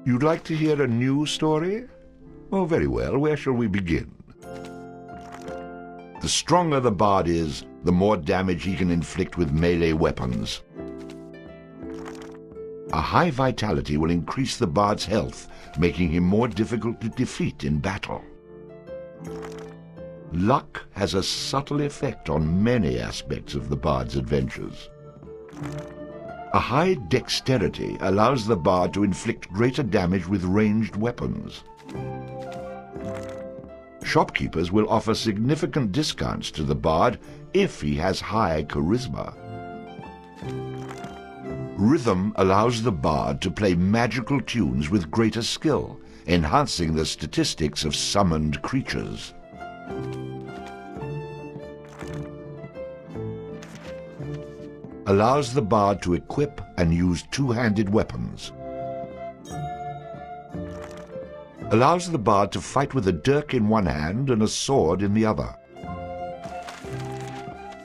You'd like to hear a new story? Oh, very well. Where shall we begin? The stronger the bard is, the more damage he can inflict with melee weapons. A high vitality will increase the bard's health, making him more difficult to defeat in battle. Luck has a subtle effect on many aspects of the bard's adventures. A high dexterity allows the bard to inflict greater damage with ranged weapons. Shopkeepers will offer significant discounts to the bard if he has high charisma. Rhythm allows the bard to play magical tunes with greater skill, enhancing the statistics of summoned creatures. Allows the bard to equip and use two-handed weapons. Allows the bard to fight with a dirk in one hand and a sword in the other.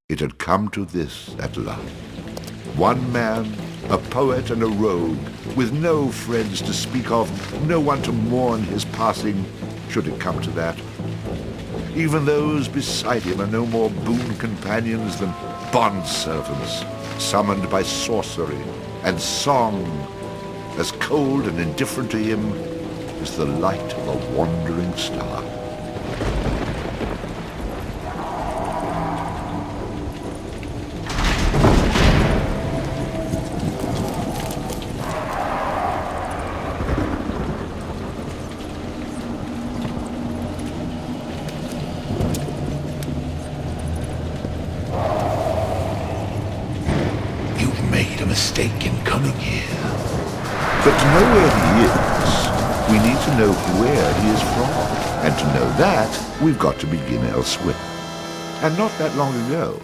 It had come to this at last. One man, a poet and a rogue, with no friends to speak of, no one to mourn his passing, should it come to that. Even those beside him are no more boon companions than bond-servants, summoned by sorcery and song, as cold and indifferent to him as the light of a wandering star. Mistake in coming here. But to know where he is, we need to know where he is from. And to know that, we've got to begin elsewhere. And not that long ago.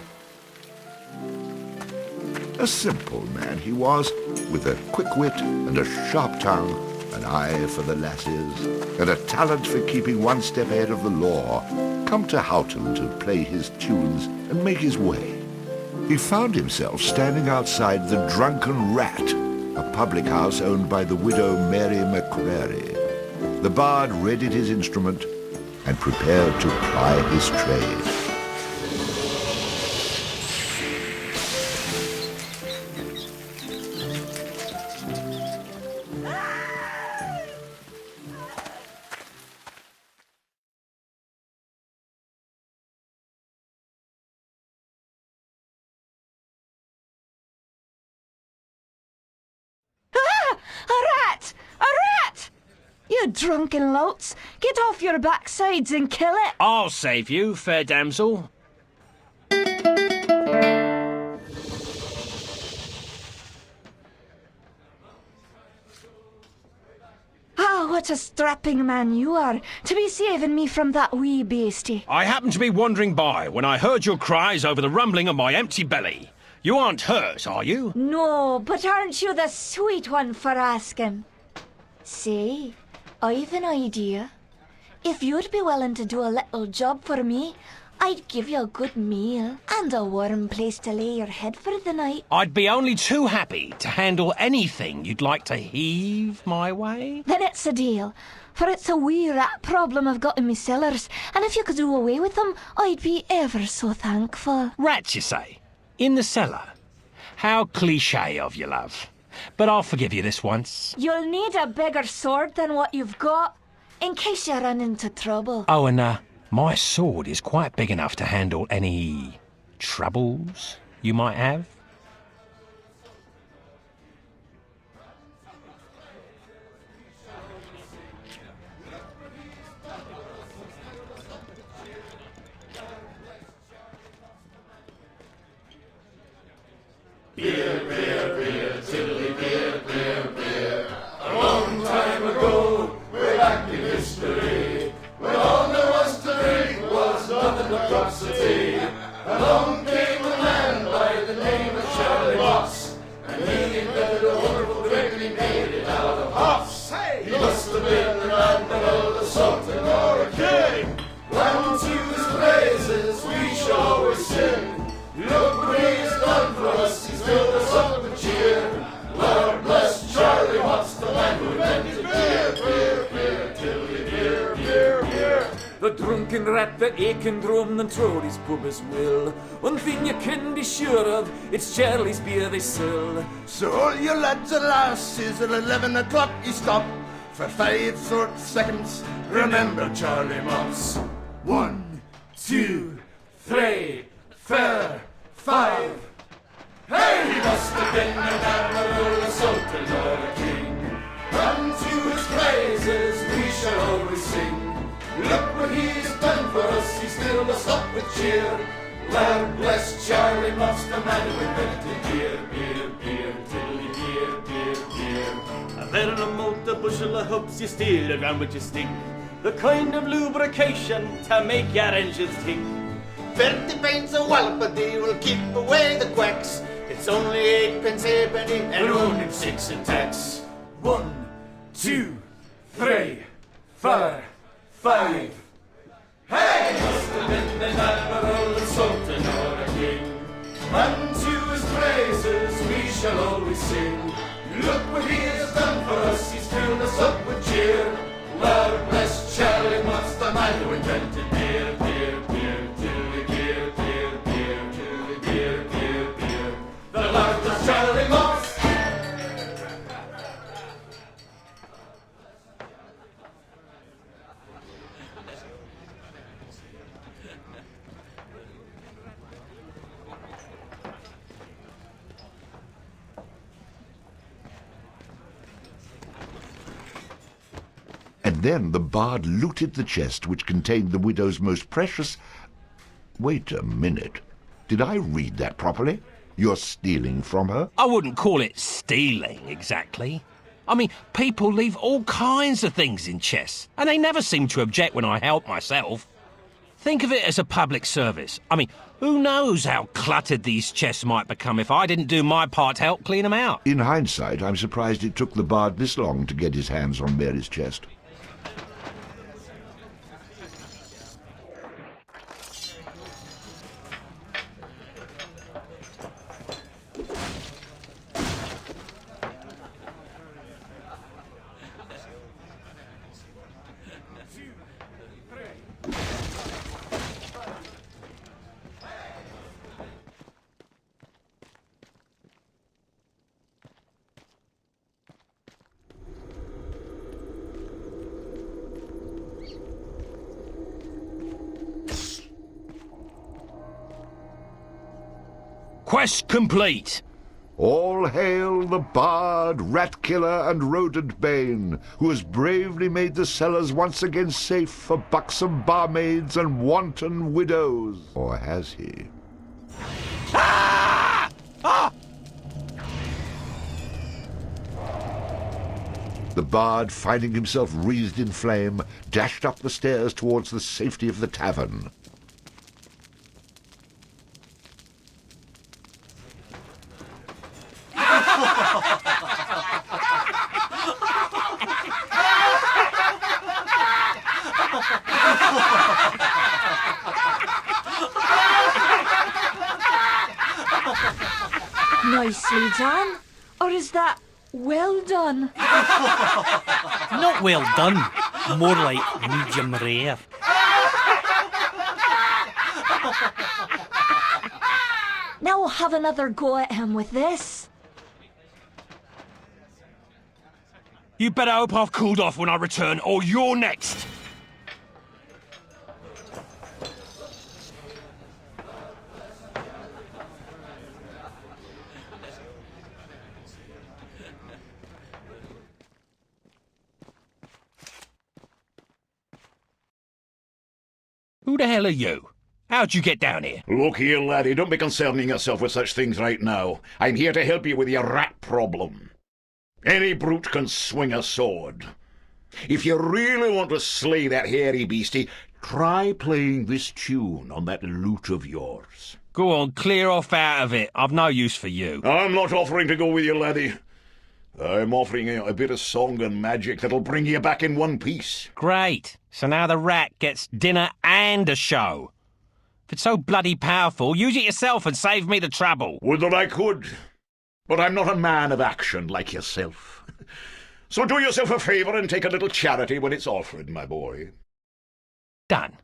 A simple man he was, with a quick wit and a sharp tongue, an eye for the lasses, and a talent for keeping one step ahead of the law, come to Houghton to play his tunes and make his way. He found himself standing outside the Drunken Rat, a public house owned by the widow Mary McCrary. The bard readied his instrument and prepared to ply his trade. You drunken louts! Get off your backsides and kill it! I'll save you, fair damsel. Ah, what a strapping man you are, to be saving me from that wee beastie. I happened to be wandering by when I heard your cries over the rumbling of my empty belly. You aren't hurt, are you? No, but aren't you the sweet one for asking? Say, I've an idea. If you'd be willing to do a little job for me, I'd give you a good meal and a warm place to lay your head for the night. I'd be only too happy to handle anything you'd like to heave my way. Then it's a deal, for it's a wee rat problem I've got in me cellars, and if you could do away with them, I'd be ever so thankful. Rats, you say? In the cellar? How cliché of you, love. But I'll forgive you this once. You'll need a bigger sword than what you've got, in case you run into trouble. Oh, and my sword is quite big enough to handle any troubles you might have. Beer, beer, beer, tiddly beer, beer, beer. A long time ago, way back in history, when all there was to drink was nothing but drops of tea, along came a man by the name of drunken rat, the aching drum, and Trody's pub as well. One thing you can be sure of, it's Charlie's beer they sell. So all you lads and lasses at 11 o'clock you stop for 5 short seconds. Remember Charlie Mops. 1, 2, 3, 4, 5. Hey, he must have been an admiral, a sultan or a king. Unto his praises we shall always sing. Look what he has done for us, he's still us up with cheer. Lord bless Charlie Mops, the man who invented beer, beer, beer, tiddly beer, beer, beer. A very remote a bushel of hoops you steal around with your stick. The kind of lubrication to make your engines tick. 50 pence a wallop a day will keep away the quacks. It's only 8 pence halfpenny and only 6 in tax. 1, 2, 3, 4, 5. Hey! Must have been an admiral, a sultan or a king. Unto his praises we shall always sing. Look what he has done for us, he's filled us up with cheer. Lord bless Charlie Mops, the man who invented beer, beer, beer, tiddly beer, beer, beer, tiddly beer, beer, beer. The Lord bless Charlie Mops. And then the bard looted the chest which contained the widow's most precious... Wait a minute. Did I read that properly? You're stealing from her? I wouldn't call it stealing, exactly. I mean, people leave all kinds of things in chests, and they never seem to object when I help myself. Think of it as a public service. I mean, who knows how cluttered these chests might become if I didn't do my part to help clean them out. In hindsight, I'm surprised it took the bard this long to get his hands on Mary's chest. Quest complete. All hail the bard, rat killer, and rodent bane, who has bravely made the cellars once again safe for buxom barmaids and wanton widows. Or has he? Ah! Ah! The bard, finding himself wreathed in flame, dashed up the stairs towards the safety of the tavern. Nicely done. Or is that well done? Not well done. More like medium rare. Now we'll have another go at him with this. You better hope I've cooled off when I return, or you're next. Who the hell are you? How'd you get down here? Look here, laddie, don't be concerning yourself with such things right now. I'm here to help you with your rat problem. Any brute can swing a sword. If you really want to slay that hairy beastie, try playing this tune on that lute of yours. Go on, clear off out of it. I've no use for you. I'm not offering to go with you, laddie. I'm offering you a bit of song and magic that'll bring you back in one piece. Great. So now the rat gets dinner and a show. If it's so bloody powerful, use it yourself and save me the trouble. Would that I could. But I'm not a man of action like yourself. So do yourself a favour and take a little charity when it's offered, my boy. Done.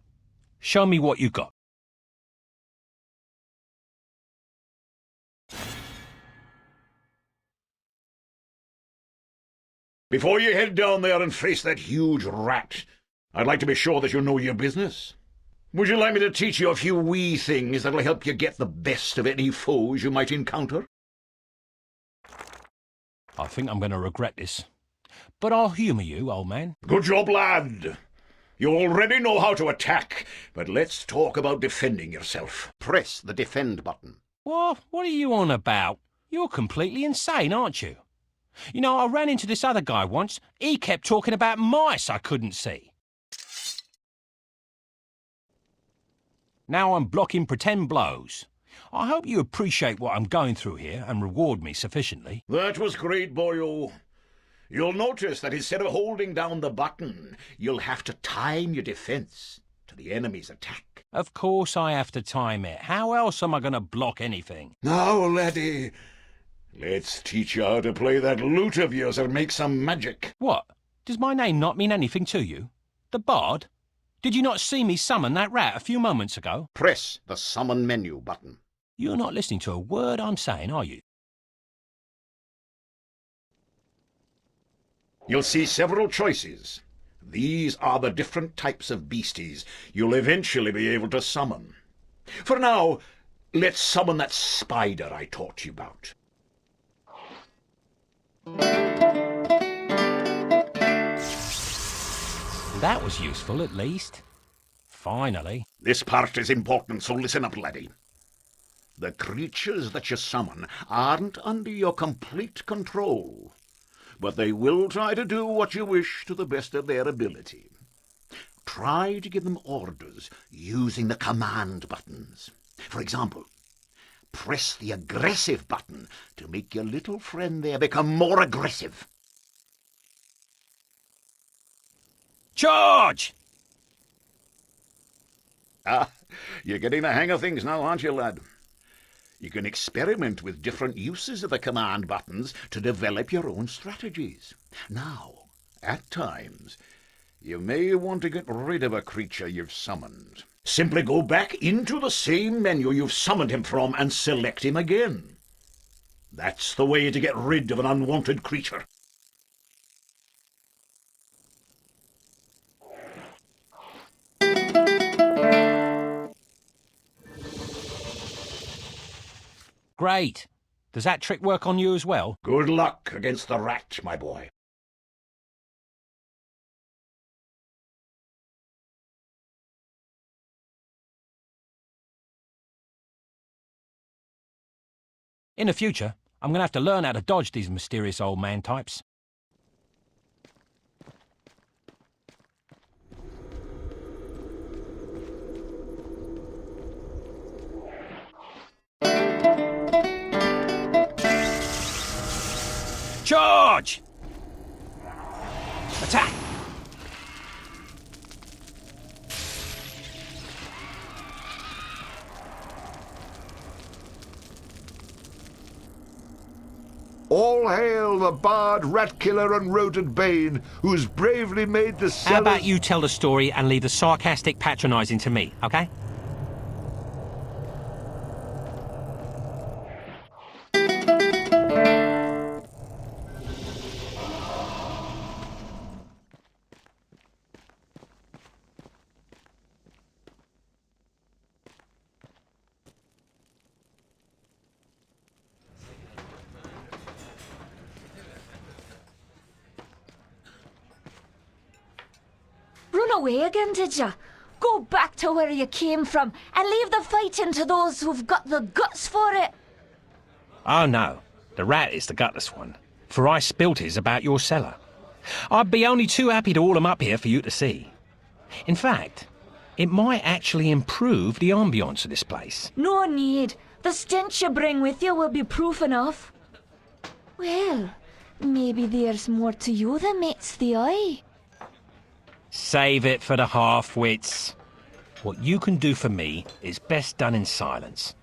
Show me what you got. Before you head down there and face that huge rat, I'd like to be sure that you know your business. Would you like me to teach you a few wee things that'll help you get the best of any foes you might encounter? I think I'm going to regret this. But I'll humour you, old man. Good job, lad. You already know how to attack, but let's talk about defending yourself. Press the defend button. What are you on about? You're completely insane, aren't you? You know, I ran into this other guy once. He kept talking about mice I couldn't see. Now I'm blocking pretend blows. I hope you appreciate what I'm going through here and reward me sufficiently. That was great, boyo. You'll notice that instead of holding down the button, you'll have to time your defense to the enemy's attack. Of course I have to time it. How else am I going to block anything? Now, laddie, let's teach you how to play that lute of yours and make some magic. What? Does my name not mean anything to you? The Bard? Did you not see me summon that rat a few moments ago? Press the summon menu button. You're not listening to a word I'm saying, are you? You'll see several choices. These are the different types of beasties you'll eventually be able to summon. For now, let's summon that spider I taught you about. That was useful, at least. Finally. This part is important, so listen up, laddie. The creatures that you summon aren't under your complete control, but they will try to do what you wish to the best of their ability. Try to give them orders using the command buttons. For example, press the aggressive button to make your little friend there become more aggressive. Charge! Ah, you're getting the hang of things now, aren't you, lad? You can experiment with different uses of the command buttons to develop your own strategies. Now, at times, you may want to get rid of a creature you've summoned. Simply go back into the same menu you've summoned him from and select him again. That's the way to get rid of an unwanted creature. Great. Does that trick work on you as well? Good luck against the rat, my boy. In the future, I'm going to have to learn how to dodge these mysterious old man types. Charge! Attack! All hail the bard, rat killer, and rodent bane, who's bravely made the cellars... How about you tell the story and leave the sarcastic patronising to me, okay? Run away again, did ya? Go back to where you came from and leave the fighting to those who've got the guts for it. Oh no, the rat is the gutless one, for I spilt his about your cellar. I'd be only too happy to haul him up here for you to see. In fact, it might actually improve the ambience of this place. No need. The stench you bring with you will be proof enough. Well, maybe there's more to you than meets the eye. Save it for the half-wits. What you can do for me is best done in silence.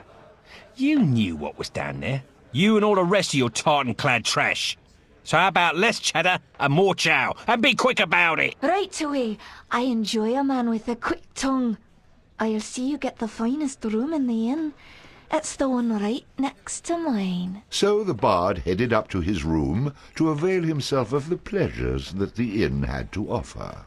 You knew what was down there. You and all the rest of your tartan-clad trash. So how about less chatter and more chow, and be quick about it? Right away. I enjoy a man with a quick tongue. I'll see you get the finest room in the inn. It's the one right next to mine. So the bard headed up to his room to avail himself of the pleasures that the inn had to offer.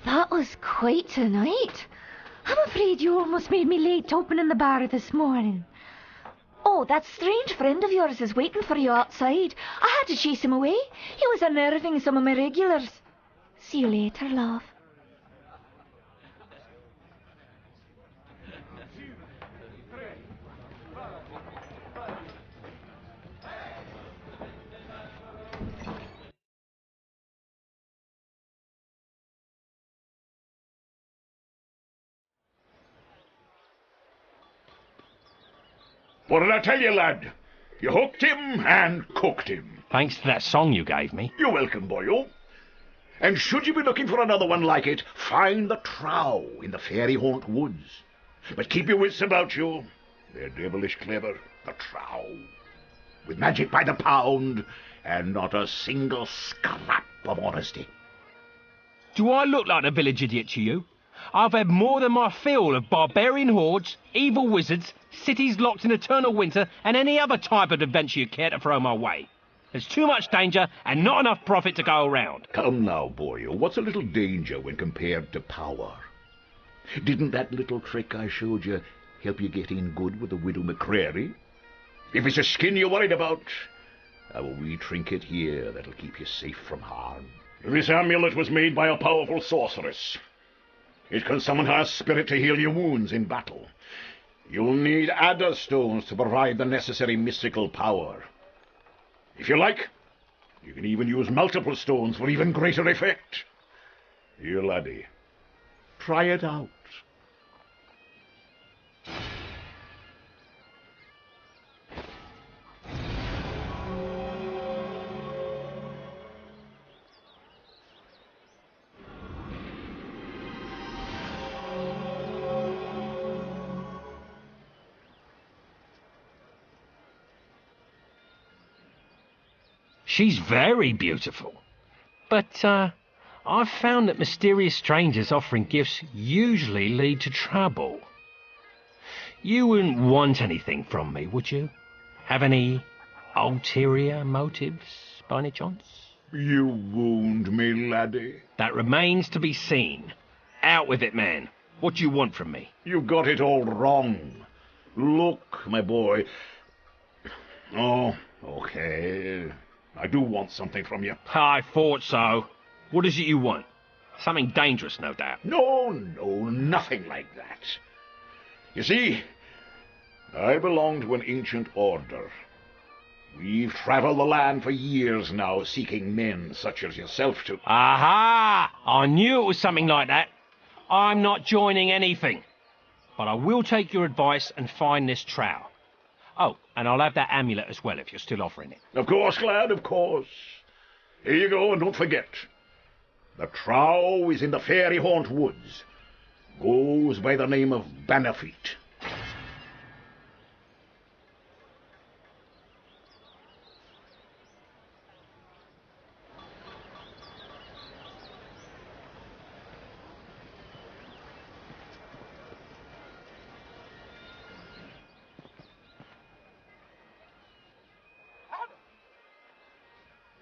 That was quite a night. I'm afraid you almost made me late opening the bar this morning. Oh, that strange friend of yours is waiting for you outside. I had to chase him away. He was unnerving some of my regulars. See you later, love. What did I tell you, lad? You hooked him and cooked him. Thanks to that song you gave me. You're welcome, boyo. And should you be looking for another one like it, find the trow in the fairy haunt woods. But keep your wits about you. They're devilish clever, the trow. With magic by the pound, and not a single scrap of honesty. Do I look like a village idiot to you? I've had more than my fill of barbarian hordes, evil wizards, cities locked in eternal winter, and any other type of adventure you care to throw my way. There's too much danger and not enough profit to go around. Come now, boyo, what's a little danger when compared to power? Didn't that little trick I showed you help you get in good with the widow McCreary? If it's a skin you're worried about, I have a wee trinket here that'll keep you safe from harm. This amulet was made by a powerful sorceress. It can summon her spirit to heal your wounds in battle. You'll need adder stones to provide the necessary mystical power. If you like, you can even use multiple stones for even greater effect. Here, laddie, try it out. She's very beautiful. But, I've found that mysterious strangers offering gifts usually lead to trouble. You wouldn't want anything from me, would you? Have any ulterior motives, by any chance? You wound me, laddie. That remains to be seen. Out with it, man. What do you want from me? You've got it all wrong. Look, my boy. Oh, okay. I do want something from you. I thought so. What is it you want? Something dangerous, no doubt. No, nothing like that. You see, I belong to an ancient order. We've traveled the land for years now, seeking men such as yourself to... Aha! I knew it was something like that. I'm not joining anything. But I will take your advice and find this trowel. Oh, and I'll have that amulet as well if you're still offering it. Of course, lad, of course. Here you go, and don't forget. The trow is in the fairy haunt woods. Goes by the name of Bannerfeet.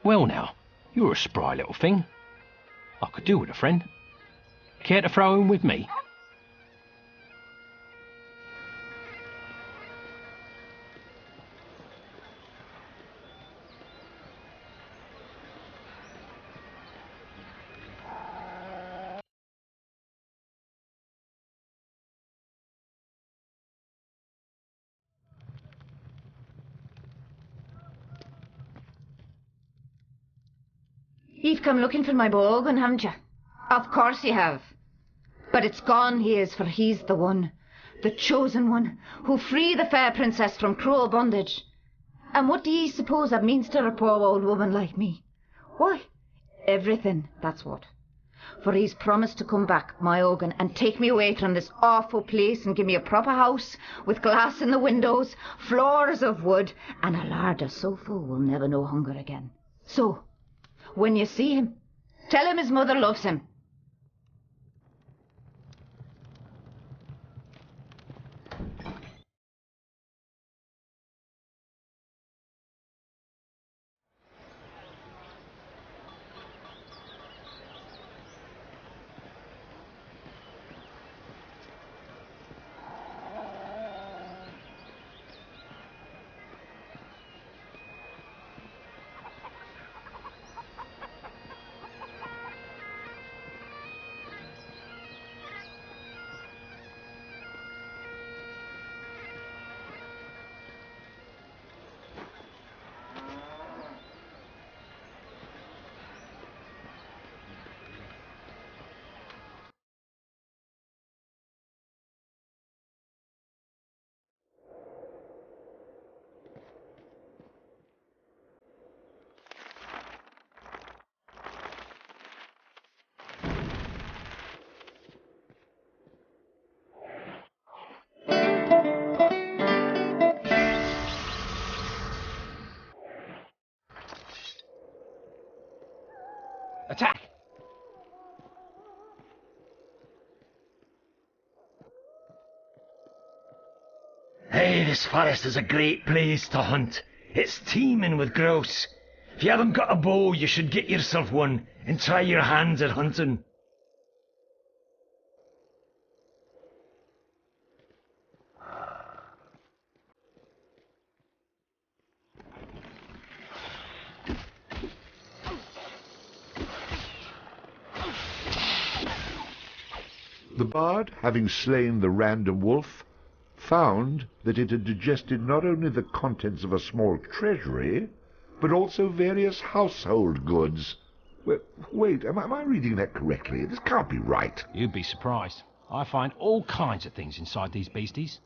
Well now, you're a spry little thing. I could do with a friend. Care to throw in with me? You've come looking for my bowgun, haven't you? Of course you have. But it's gone he is, for he's the one, the chosen one, who'll free the fair princess from cruel bondage. And what do ye suppose that means to a poor old woman like me? Why, everything, that's what. For he's promised to come back, my Ogan, and take me away from this awful place and give me a proper house with glass in the windows, floors of wood, and a larder so full we'll never know hunger again. So, when you see him, tell him his mother loves him. Attack! Hey, this forest is a great place to hunt. It's teeming with grouse. If you haven't got a bow, you should get yourself one and try your hands at hunting. The bard, having slain the random wolf, found that it had digested not only the contents of a small treasury, but also various household goods. Wait, am I reading that correctly? This can't be right. You'd be surprised. I find all kinds of things inside these beasties.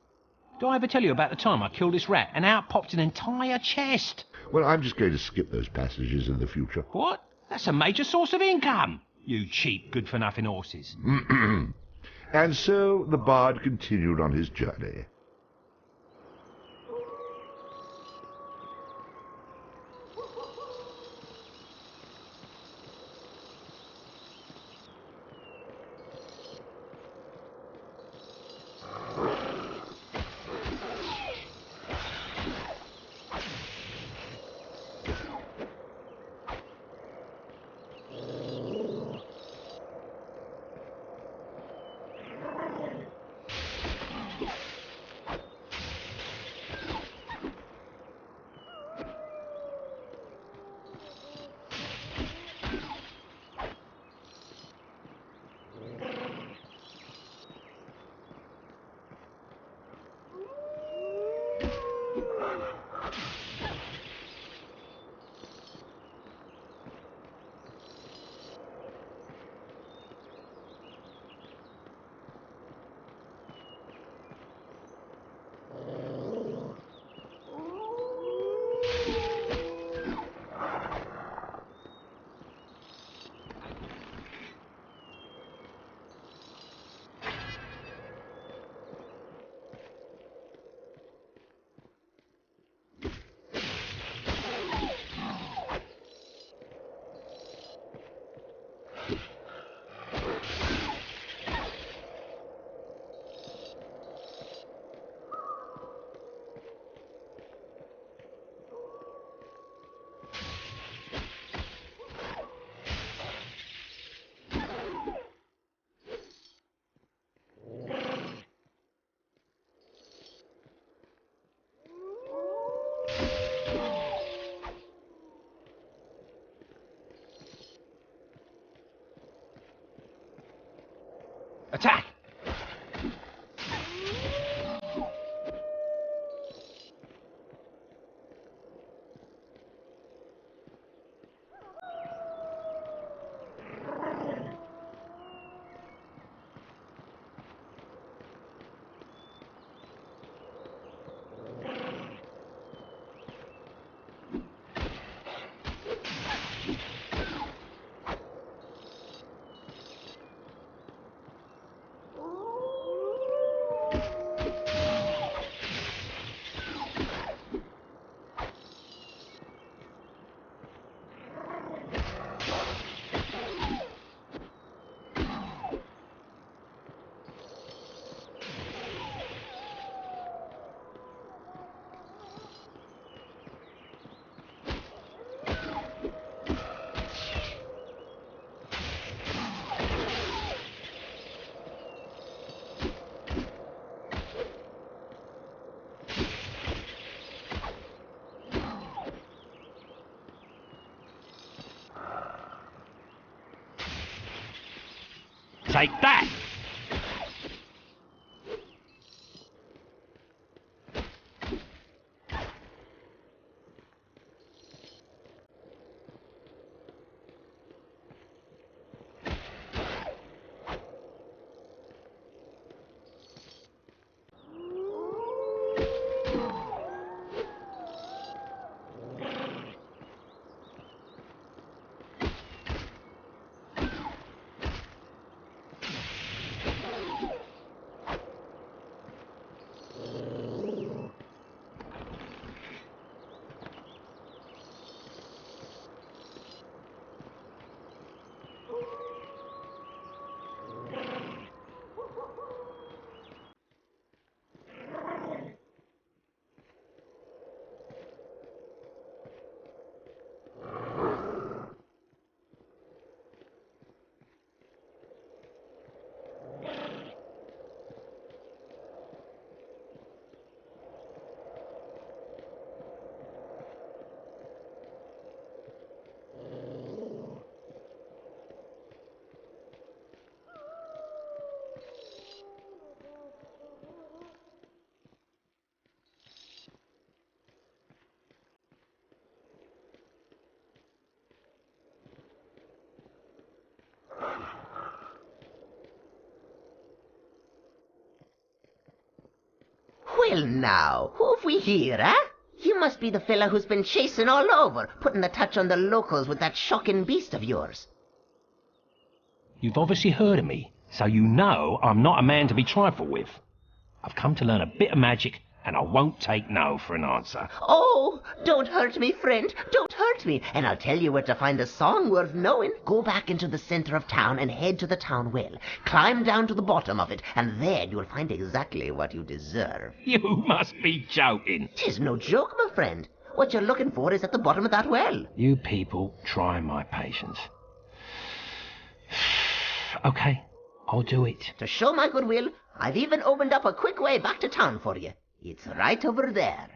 Did I ever tell you about the time I killed this rat and out popped an entire chest? Well, I'm just going to skip those passages in the future. What? That's a major source of income. You cheap, good-for-nothing horses. And so the bard continued on his journey. Attack! Take that! Well now, who have we here, eh? You must be the fella who's been chasing all over, putting the touch on the locals with that shocking beast of yours. You've obviously heard of me, so you know I'm not a man to be trifled with. I've come to learn a bit of magic, and I won't take no for an answer. Oh, don't hurt me, friend, don't hurt me, and I'll tell you where to find a song worth knowing. Go back into the centre of town and head to the town well. Climb down to the bottom of it, and then you'll find exactly what you deserve. You must be joking. 'Tis no joke, my friend. What you're looking for is at the bottom of that well. You people try my patience. Okay, I'll do it. To show my goodwill, I've even opened up a quick way back to town for you. It's right over there.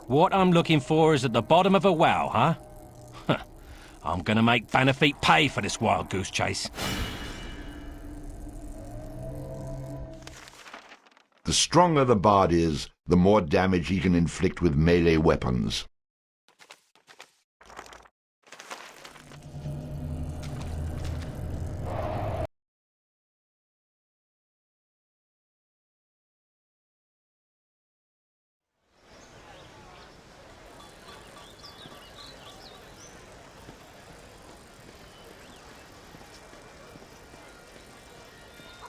What I'm looking for is at the bottom of a well, huh? I'm gonna make Bannerfeet pay for this wild goose chase. The stronger the bard is, the more damage he can inflict with melee weapons.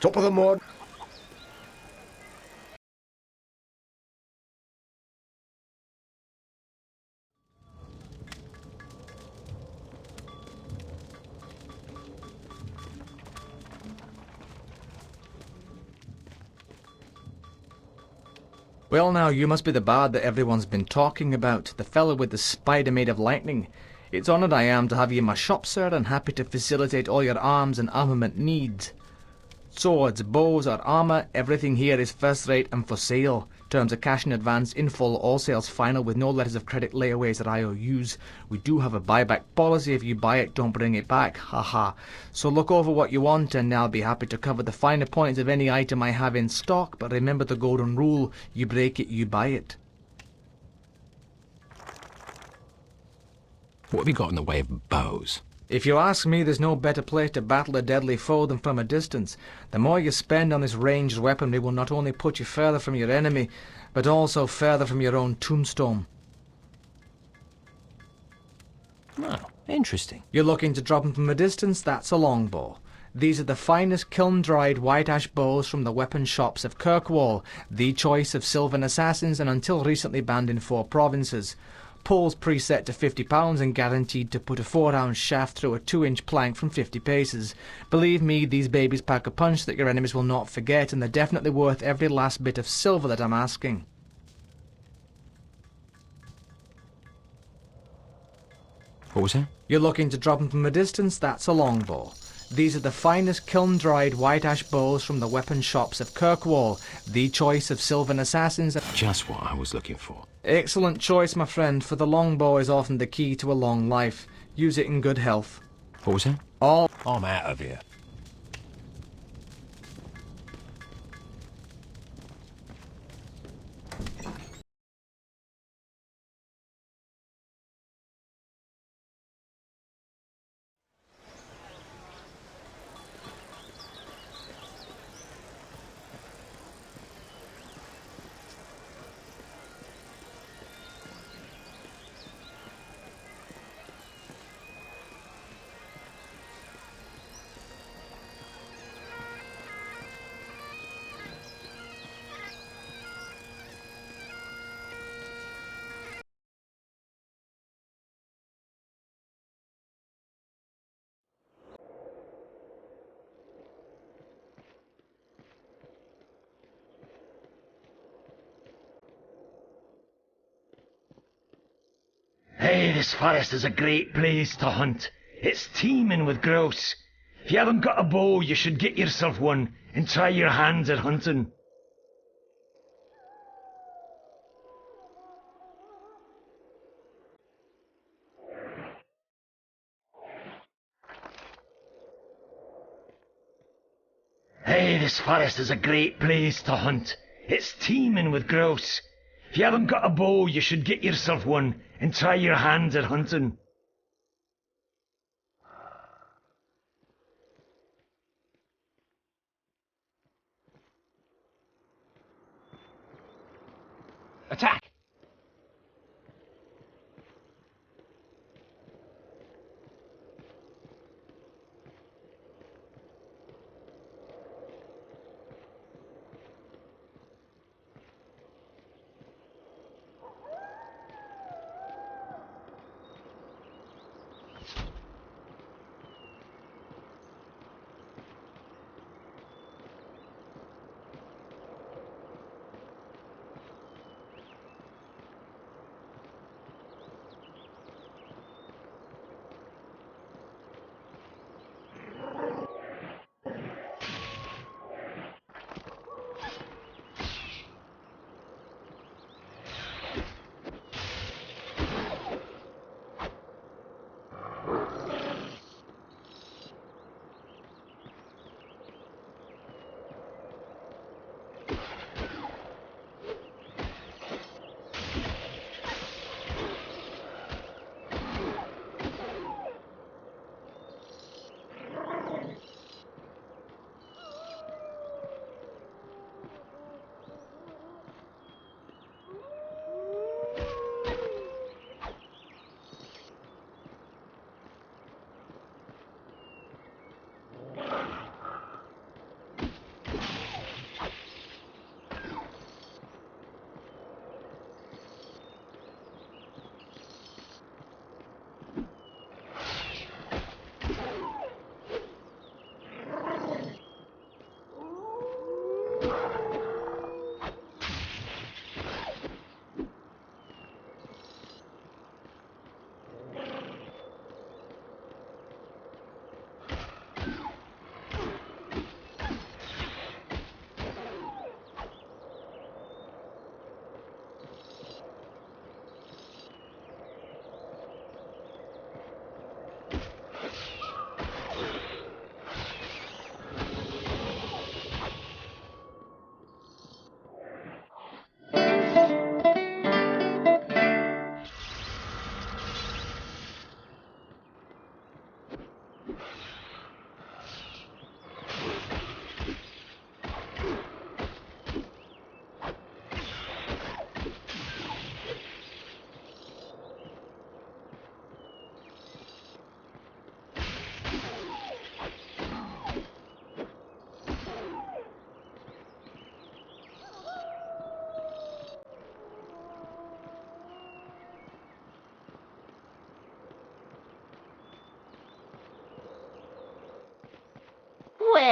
Top of the mud. Well now, you must be the bard that everyone's been talking about, the fellow with the spider made of lightning. It's honoured I am to have you in my shop, sir, and happy to facilitate all your arms and armament needs. Swords, bows or armour, everything here is first rate and for sale. Terms are cash in advance, in full, all sales final with no letters of credit, layaways or IOUs. We do have a buyback policy. If you buy it, don't bring it back. Haha. So look over what you want and I'll be happy to cover the finer points of any item I have in stock. But remember the golden rule, you break it, you buy it. What have you got in the way of bows? If you ask me, there's no better place to battle a deadly foe than from a distance. The more you spend on this ranged weaponry will not only put you further from your enemy, but also further from your own tombstone. Oh, interesting. You're looking to drop them from a distance? That's a longbow. These are the finest kiln-dried white ash bows from the weapon shops of Kirkwall, the choice of Sylvan assassins and until recently banned in 4 provinces. Poles preset to £50 and guaranteed to put a 4-ounce shaft through a 2-inch plank from 50 paces. Believe me, these babies pack a punch that your enemies will not forget, and they're definitely worth every last bit of silver that I'm asking. What was that? You're looking to drop them from a distance? That's a longbow. These are the finest kiln-dried white ash bows from the weapon shops of Kirkwall, the choice of Sylvan assassins. Just what I was looking for. Excellent choice, my friend, for the longbow is often the key to a long life. Use it in good health. What was that? I'm out of here. Hey, this forest is a great place to hunt. It's teeming with grouse. If you haven't got a bow, you should get yourself one and try your hands at hunting. Hey, this forest is a great place to hunt. It's teeming with grouse. If you haven't got a bow, you should get yourself one and try your hands at hunting. Attack!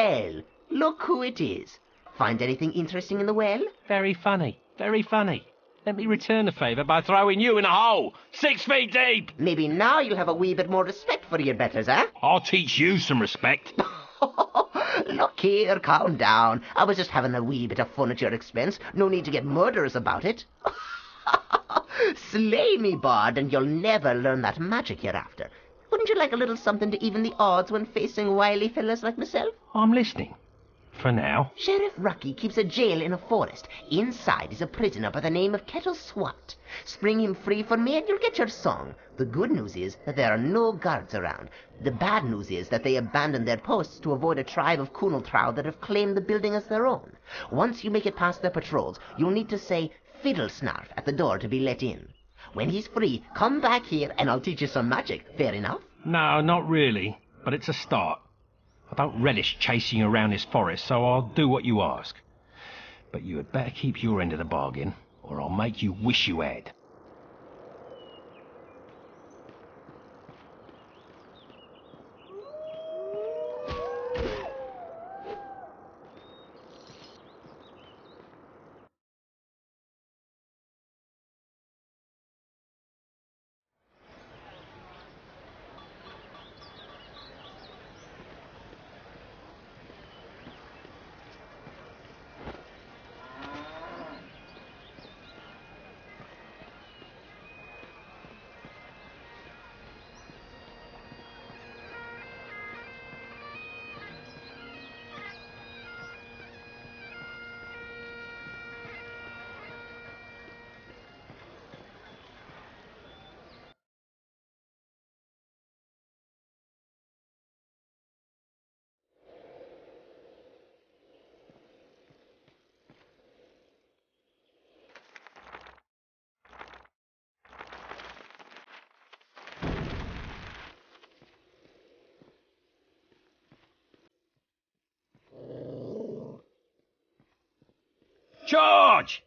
Well, look who it is. Find anything interesting in the well? Very funny, very funny. Let me return the favour by throwing you in a hole 6 feet deep. Maybe now you'll have a wee bit more respect for your betters, eh? I'll teach you some respect. Look here, calm down. I was just having a wee bit of fun at your expense. No need to get murderous about it. Slay me, bard, and you'll never learn that magic hereafter. Wouldn't you like a little something to even the odds when facing wily fellas like myself? I'm listening. For now. Sheriff Rucky keeps a jail in a forest. Inside is a prisoner by the name of Kettle Swat. Spring him free for me and you'll get your song. The good news is that there are no guards around. The bad news is that they abandoned their posts to avoid a tribe of Kunaltrow that have claimed the building as their own. Once you make it past their patrols, you'll need to say fiddle snarf at the door to be let in. When he's free, come back here and I'll teach you some magic. Fair enough? No, not really. But it's a start. I don't relish chasing you around this forest, so I'll do what you ask. But you had better keep your end of the bargain, or I'll make you wish you had. Charge!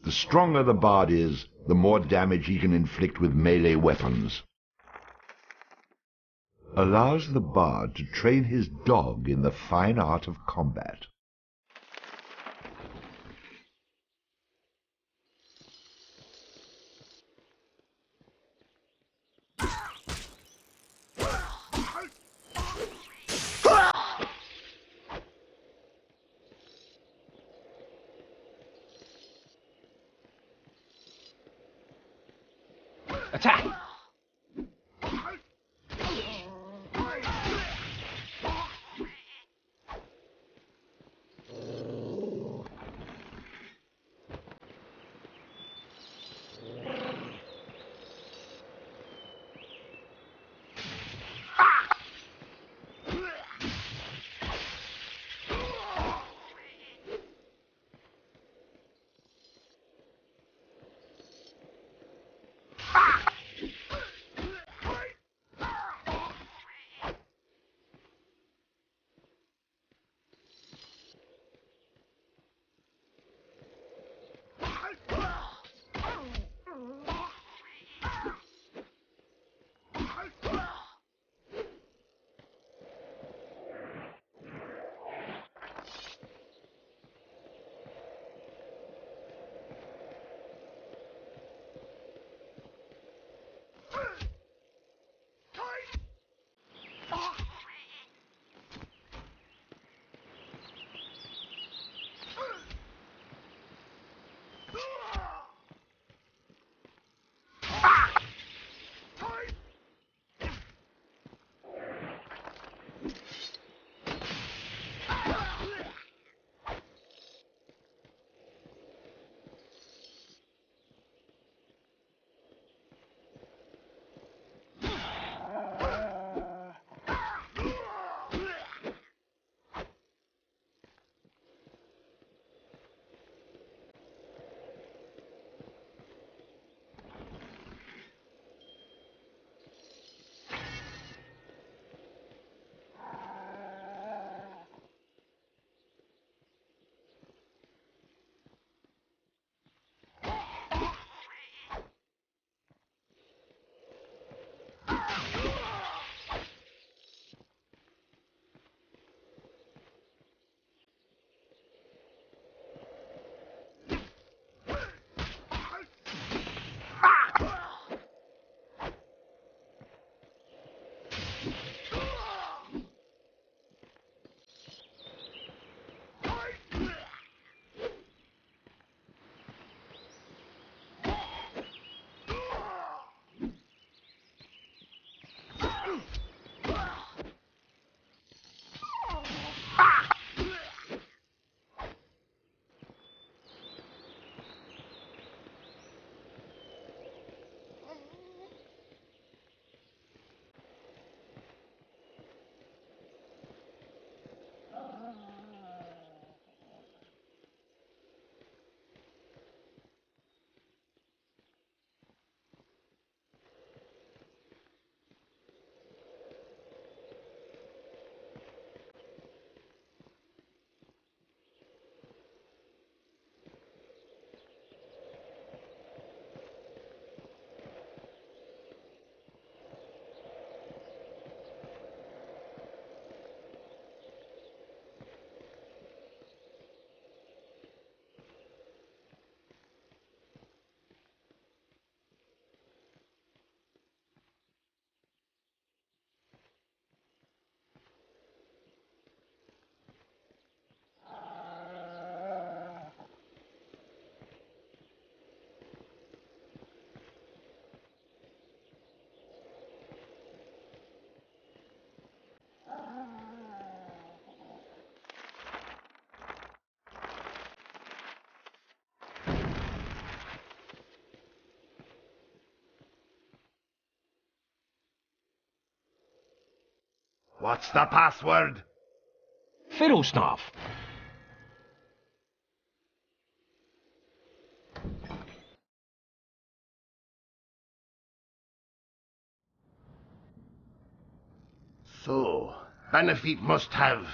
The stronger the bard is, the more damage he can inflict with melee weapons. Allows the bard to train his dog in the fine art of combat. Attack! What's the password? Fiddlesnuff. So, Benefit must have...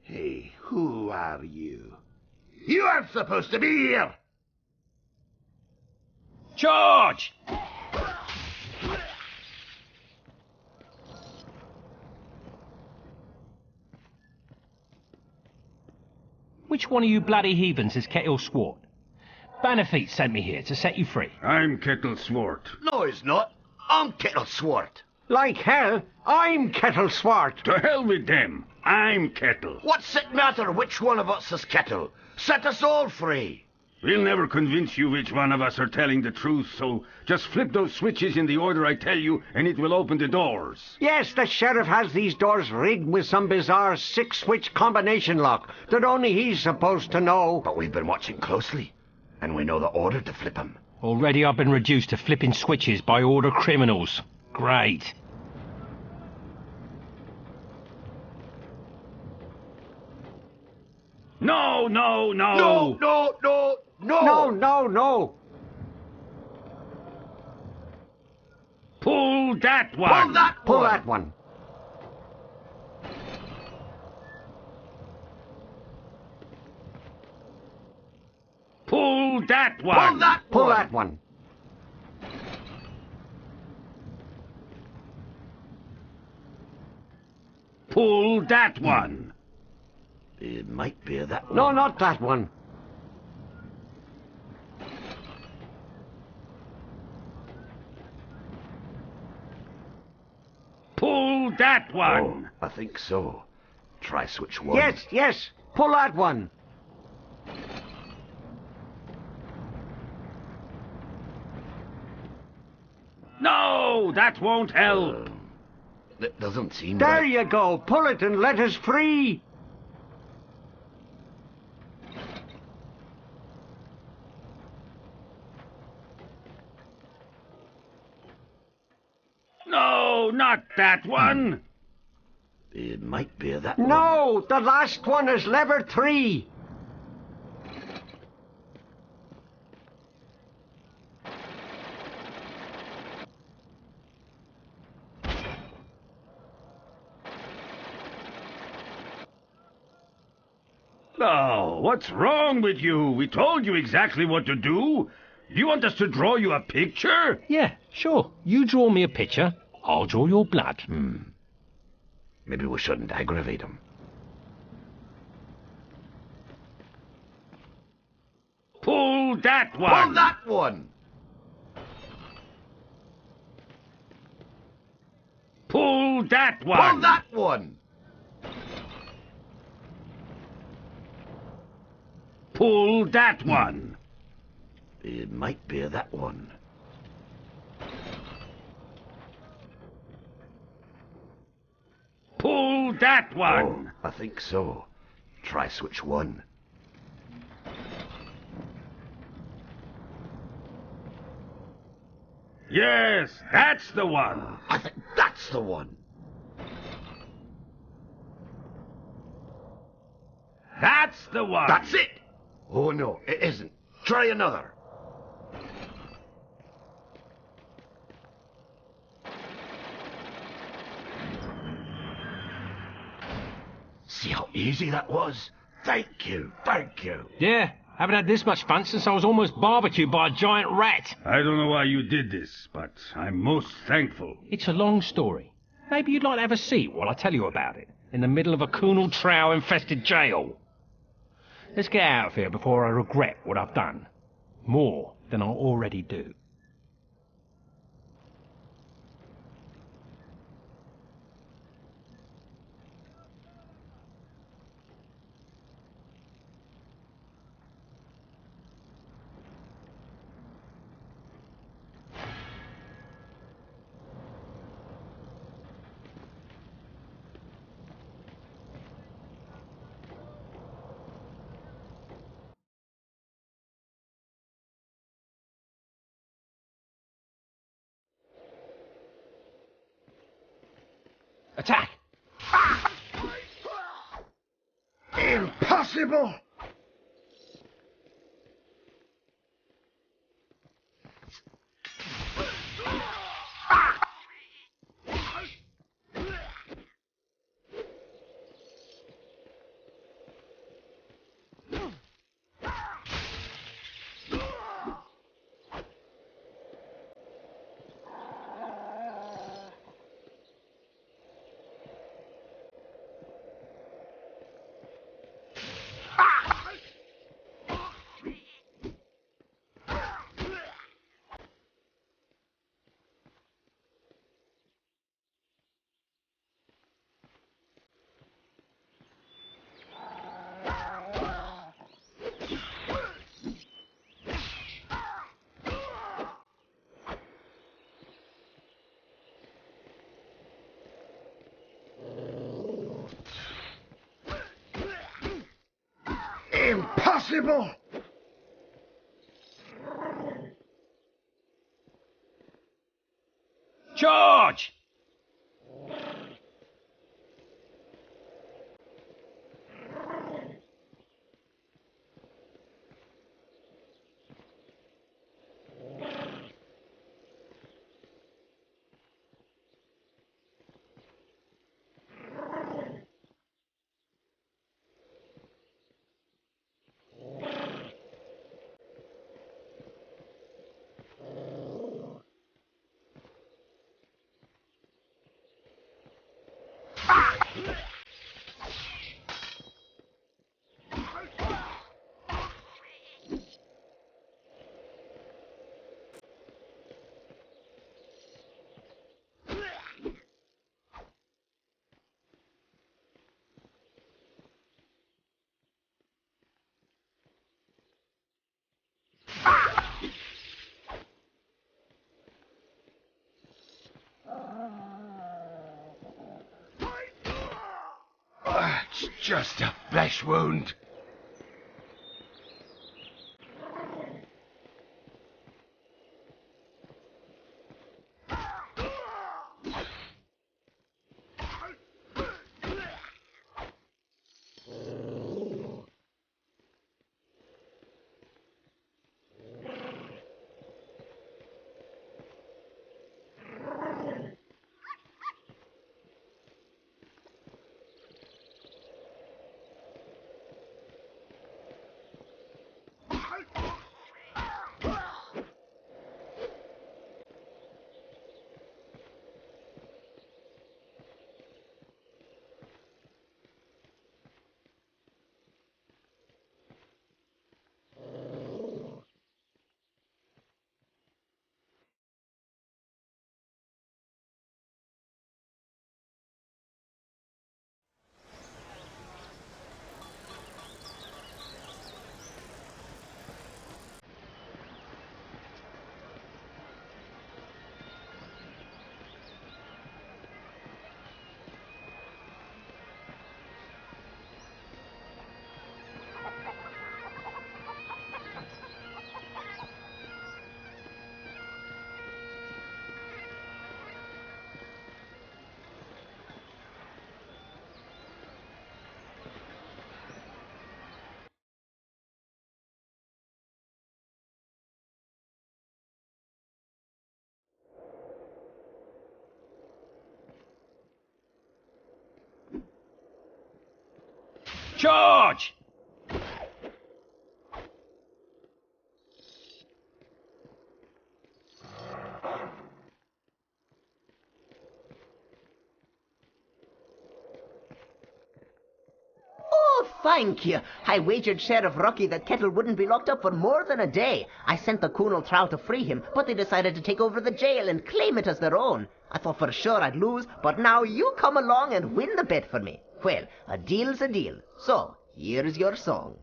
Hey, who are you? You aren't supposed to be here! Charge! Which one of you bloody heathens is Kettle Swart? Bannerfeet sent me here to set you free. I'm Kettle Swart. No, he's not. I'm Kettle Swart. Like hell, I'm Kettle Swart. To hell with them. I'm Kettle. What's it matter which one of us is Kettle? Set us all free. We'll never convince you which one of us are telling the truth, so just flip those switches in the order I tell you, and it will open the doors. Yes, the sheriff has these doors rigged with some bizarre 6-switch combination lock that only he's supposed to know. But we've been watching closely, and we know the order to flip 'em. Already I've been reduced to flipping switches by order criminals. Great. No, no, no! No, no, no, no! No, no, no! Pull that one! Pull that Pull one! that one. Pull that one! Pull that Pull one! that one. Pull that one! It might be that one. No, not that one. Pull that one! Oh, I think so. Try switch one. Yes, yes, pull that one. No, that won't help. It doesn't seem There right. you go. Pull it and let us free. No, not that one. It might be that one. No, the last one is lever 3. Oh, what's wrong with you? We told you exactly what to do. Do you want us to draw you a picture? Yeah, sure. You draw me a picture, I'll draw your blood. Maybe we shouldn't aggravate him. Pull that one! Pull that one! Pull that one! Pull that one! Pull that one! It might be that one. Pull that one! Oh, I think so. Try switch one. Yes, that's the one. I think that's the one. That's the one. That's it! Oh no, it isn't. Try another. See how easy that was? Thank you, thank you. Yeah, haven't had this much fun since I was almost barbecued by a giant rat. I don't know why you did this, but I'm most thankful. It's a long story. Maybe you'd like to have a seat while I tell you about it, in the middle of a Coonal Trow-infested jail. Let's get out of here before I regret what I've done. More than I already do. Attack! Impossible! Impossible! George! It's just a flesh wound. George! Oh, thank you. I wagered Sheriff Rocky that Kettle wouldn't be locked up for more than a day. I sent the Coonal Trow to free him, but they decided to take over the jail and claim it as their own. I thought for sure I'd lose, but now you come along and win the bet for me. Well, a deal's a deal. So, here's your song.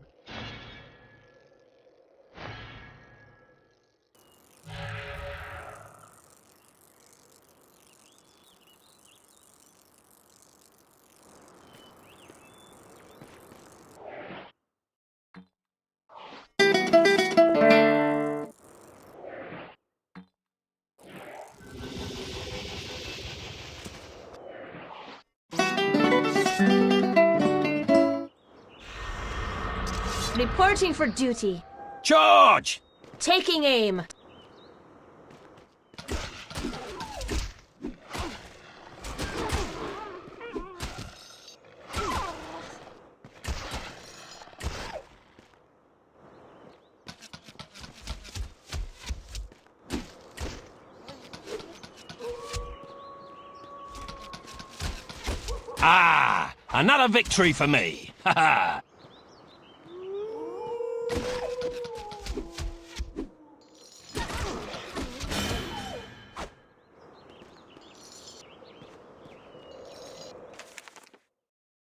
Reporting for duty. George! Taking aim. Ah! Another victory for me! Ha ha!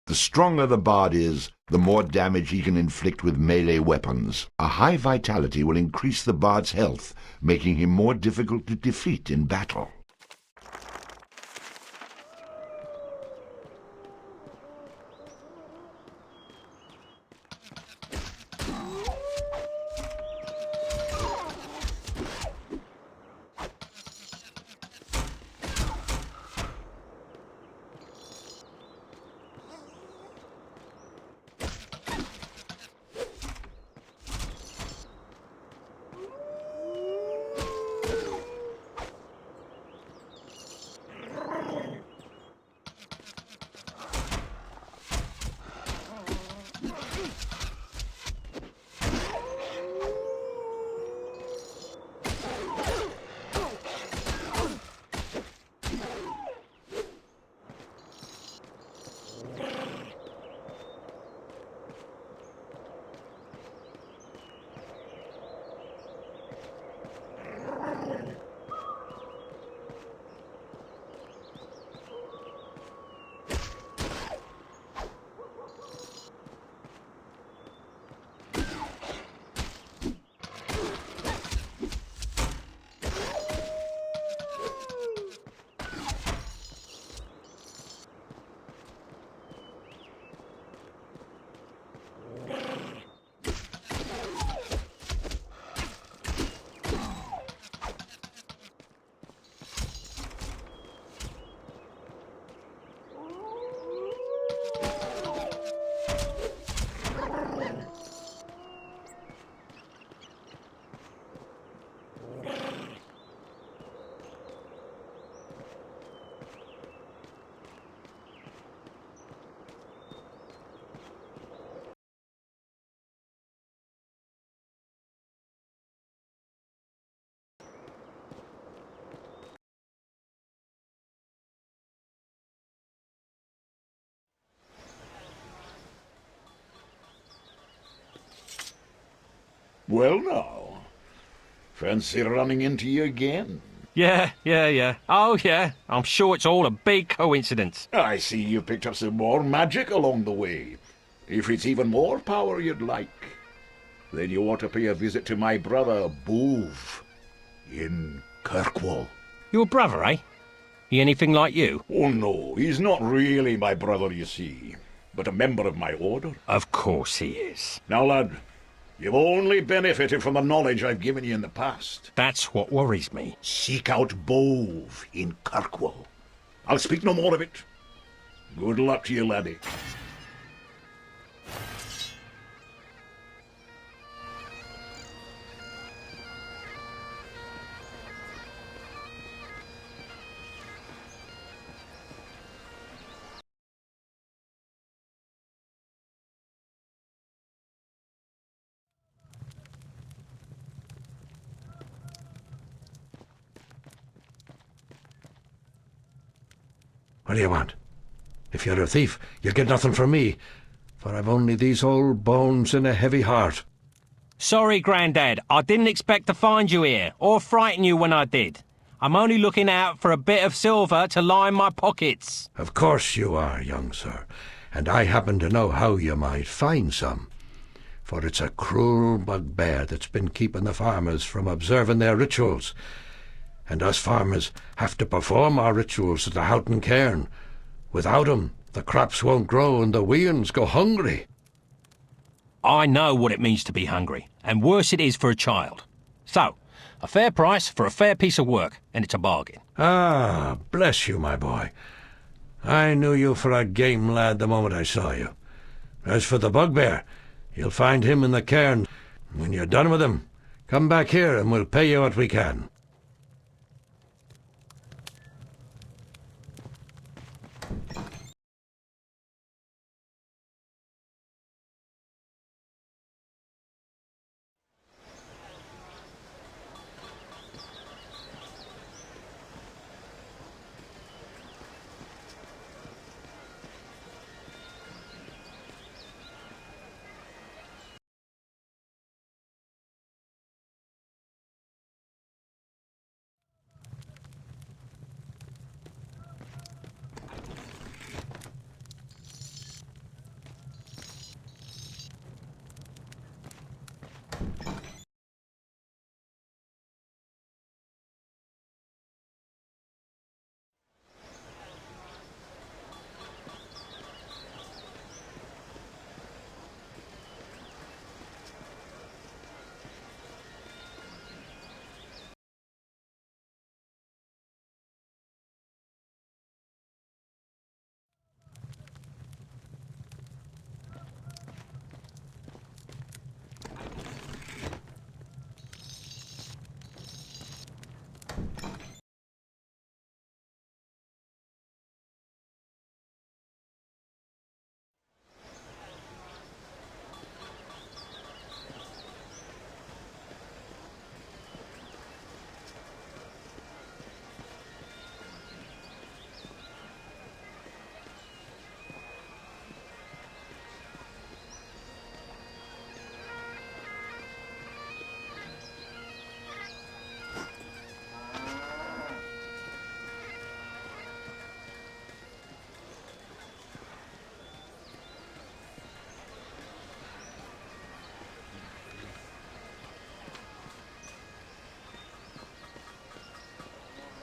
The stronger the bard is, the more damage he can inflict with melee weapons. A high vitality will increase the bard's health, making him more difficult to defeat in battle. Well now, fancy running into you again? Yeah. Oh, yeah. I'm sure it's all a big coincidence. I see you picked up some more magic along the way. If it's even more power you'd like, then you ought to pay a visit to my brother, Boove, in Kirkwall. Your brother, eh? He anything like you? Oh, no, he's not really my brother, you see, but a member of my order. Of course he is. Now, lad, you've only benefited from the knowledge I've given you in the past. That's what worries me. Seek out Boove in Kirkwall. I'll speak no more of it. Good luck to you, laddie. What do you want? If you're a thief, you'll get nothing from me, for I've only these old bones and a heavy heart. Sorry, Grandad. I didn't expect to find you here, or frighten you when I did. I'm only looking out for a bit of silver to line my pockets. Of course you are, young sir, and I happen to know how you might find some. For it's a cruel bugbear that's been keeping the farmers from observing their rituals. And us farmers have to perform our rituals at the Houghton cairn. Without 'em, the crops won't grow and the weans go hungry. I know what it means to be hungry, and worse it is for a child. So, a fair price for a fair piece of work, and it's a bargain. Ah, bless you, my boy. I knew you for a game lad the moment I saw you. As for the bugbear, you'll find him in the cairn. When you're done with him, come back here and we'll pay you what we can.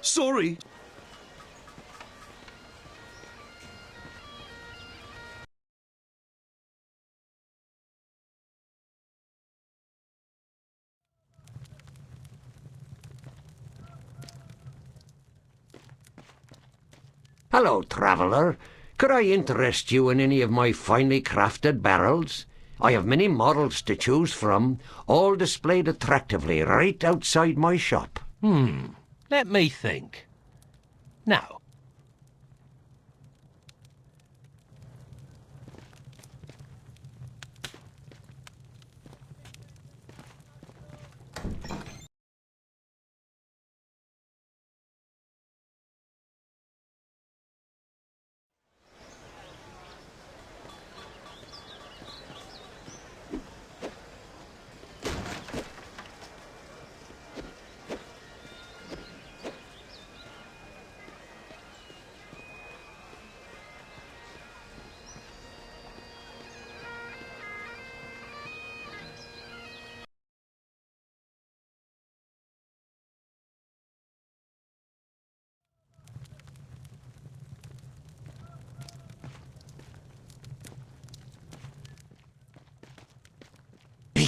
Sorry. Hello, traveller. Could I interest you in any of my finely crafted barrels? I have many models to choose from, all displayed attractively right outside my shop. Let me think. Now,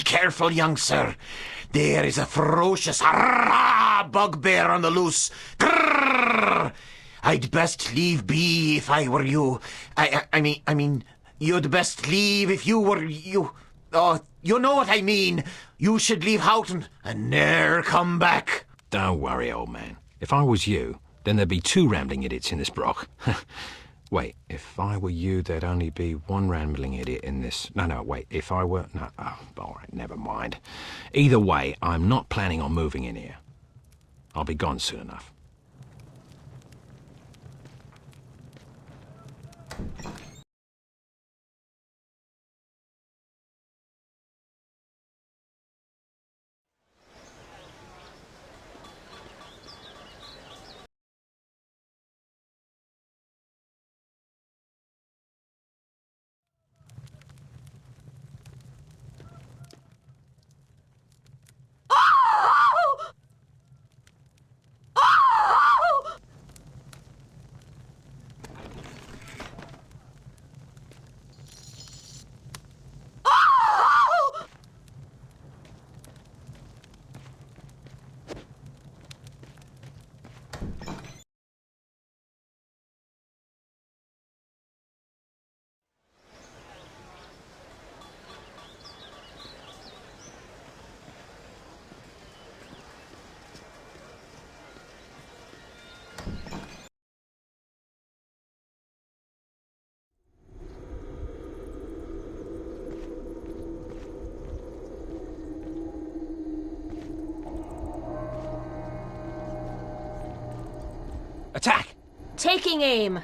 careful, young sir. There is a ferocious bugbear on the loose. Grrr! I'd best leave be if I were you. I mean, you'd best leave if you were you. Oh, you know what I mean. You should leave Houghton and ne'er come back. Don't worry, old man. If I was you, then there'd be 2 rambling idiots in this broch. Wait, if I were you, there'd only be 1 rambling idiot in this... No, wait, if I were... No, oh, all right, never mind. Either way, I'm not planning on moving in here. I'll be gone soon enough. Attack! Taking aim.